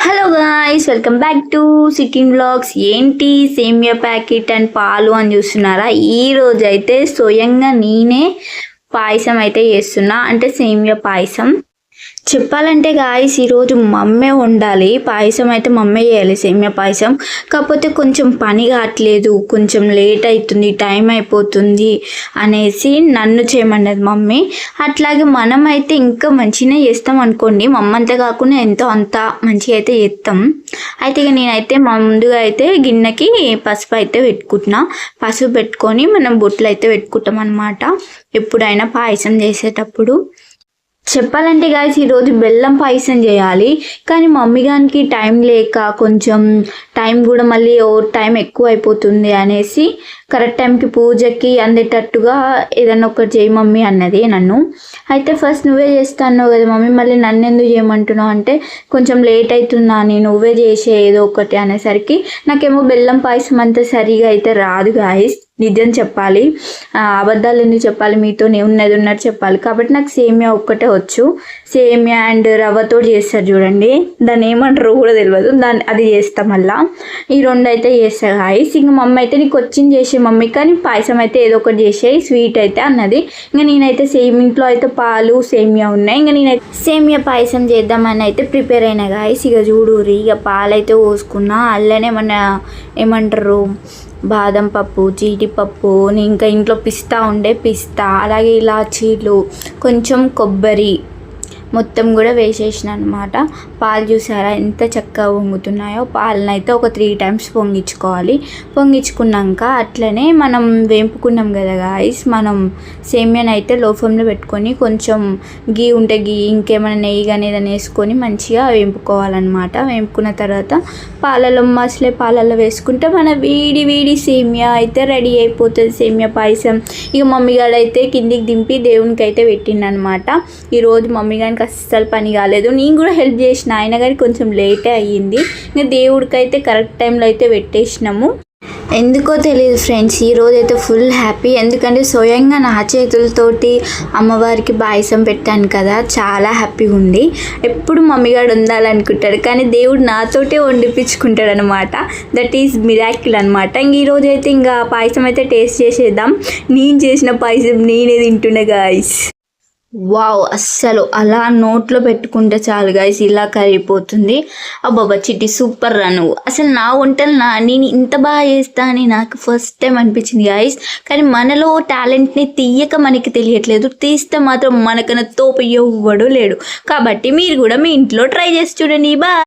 Hello guys, welcome back to sitting vlogs. ఏంటి సేమియా packet and పాలు అని చూస్తున్నారా? ఈరోజు అయితే స్వయంగా నేనే పాయసం అయితే చేస్తున్నా, అంటే సేమియా పాయసం. చెప్పాలంటే గాయస్, ఈరోజు మమ్మే వండాలి పాయసం, అయితే మమ్మే చేయాలి సేమియా పాయసం. కాకపోతే కొంచెం పని కావట్లేదు, కొంచెం లేట్ అవుతుంది, టైం అయిపోతుంది అనేసి నన్ను చేయమన్నది మమ్మీ. అట్లాగే మనం అయితే ఇంకా మంచిగానే చేస్తాం అనుకోండి, మమ్మ అంతా కాకుండా ఎంతో అంత మంచిగా అయితే చేస్తాం. అయితే ఇక నేనైతే ముందుగా అయితే గిన్నెకి పసుపు అయితే పెట్టుకుంటున్నా. పసుపు పెట్టుకొని మనం బొట్లు అయితే పెట్టుకుంటాం అన్నమాట ఎప్పుడైనా పాయసం చేసేటప్పుడు. చెప్పాలంటే గాయస్, ఈరోజు బెల్లం పాయసం చేయాలి, కానీ మమ్మీ గారికి టైం లేక కొంచెం టైం కూడా మళ్ళీ టైం ఎక్కువ అయిపోతుంది అనేసి కరెక్ట్ టైంకి పూజకి అందేటట్టుగా ఏదన్నా ఒకటి చేయి మమ్మీ అన్నది నన్ను. అయితే ఫస్ట్ నువ్వే చేస్తాను కదా మమ్మీ, మళ్ళీ నన్ను ఎందుకు చేయమంటున్నావు అంటే కొంచెం లేట్ అవుతున్నా, నువ్వే చేసే ఏదో ఒకటి అనేసరికి నాకేమో బెల్లం పాయసం అంత సరిగా అయితే రాదు గాయస్. నిజం చెప్పాలి, అబద్ధాలు ఎందుకు చెప్పాలి, మీతో ఉన్నది ఉన్నట్టు చెప్పాలి. కాబట్టి నాకు సేమియా ఒక్కటే వచ్చు. సేమియా అండ్ రవ్వతో చేస్తారు చూడండి, దాన్ని ఏమంటారు కూడా తెలియదు, అది చేస్తాం. మళ్ళీ ఈ రెండు అయితే చేస్తారు గాయస్. ఇంక మమ్మీ అయితే నీకు వచ్చింది చేసే మమ్మీ, కానీ పాయసం అయితే ఏదో ఒకటి చేసేయి స్వీట్ అయితే అన్నది. ఇంకా నేనైతే ఇంట్లో అయితే పాలు సేమియా ఉన్నాయి, ఇంకా నేనైతే సేమియా పాయసం చేద్దామని అయితే ప్రిపేర్ అయినా గాయస్. ఇక చూడురి, ఇక పాలైతే పోసుకున్నా, అల్లనే ఏమంటారు బాదం పప్పు, జీడిపప్పు, ఇంకా ఇంట్లో పిస్తా ఉండే పిస్తా, అలాగే ఇలాచీలు, కొంచెం కొబ్బరి మొత్తం కూడా వేసేసిన అనమాట. పాలు చూసారా ఎంత చక్కగా పొంగుతున్నాయో. పాలను అయితే ఒక 3 times పొంగించుకోవాలి. పొంగించుకున్నాక అట్లనే మనం వేపుకున్నాం కదా గాయస్, మనం సేమియాని అయితే లో ఫ్లేమ్లో పెట్టుకొని కొంచెం గీ ఉంటే గీ, ఇంకేమైనా నెయ్యి కానీ ఏదైనా వేసుకొని మంచిగా వేపుకోవాలన్నమాట. వేపుకున్న తర్వాత పాలల్లో వేసుకుంటే మన వీడి సేమియా అయితే రెడీ అయిపోతుంది, సేమియా పాయసం. ఇక మమ్మీ గారు అయితే కిందికి దింపి దేవునికి అయితే పెట్టిండనమాట. ఈరోజు మమ్మీ గారికి అస్సలు పని కాలేదు, నేను కూడా హెల్ప్ చేసిన, ఆయన కానీ కొంచెం లేటే అయ్యింది. ఇంకా దేవుడికి అయితే కరెక్ట్ టైంలో అయితే పెట్టేసినాము. ఎందుకో తెలియదు ఫ్రెండ్స్, ఈరోజు అయితే ఫుల్ హ్యాపీ, ఎందుకంటే స్వయంగా నా చేతులతోటి అమ్మవారికి పాయసం పెట్టాను కదా, చాలా హ్యాపీగా ఉంది. ఎప్పుడు మమ్మీగాడు ఉండాలనుకుంటాడు, కానీ దేవుడు నాతోటే వండిపించుకుంటాడు అనమాట. దట్ ఈజ్ మిరాకిల్ అనమాట. ఇంక ఈరోజు అయితే ఇంకా పాయసం అయితే టేస్ట్ చేసేద్దాం. నేను చేసిన పాయసం నేనే తింటున్నా గాయస్. వావ్, అస్సలు అలా నోట్లో పెట్టుకుంటే చాలు గాయస్, ఇలా కరిగిపోతుంది. అబ్బాబా చిట్టి సూపర్ రా నువ్వు. అసలు నా వంటలు నేను ఇంత బాగా చేస్తా అని నాకు ఫస్ట్ టైం అనిపించింది గాయస్. కానీ మనలో టాలెంట్ని తీయక మనకి తెలియట్లేదు, తీస్తే మాత్రం మనకన్నా తోపు ఎవ్వడు లేడు. కాబట్టి మీరు కూడా మీ ఇంట్లో ట్రై చేసి చూడండి. బాయ్.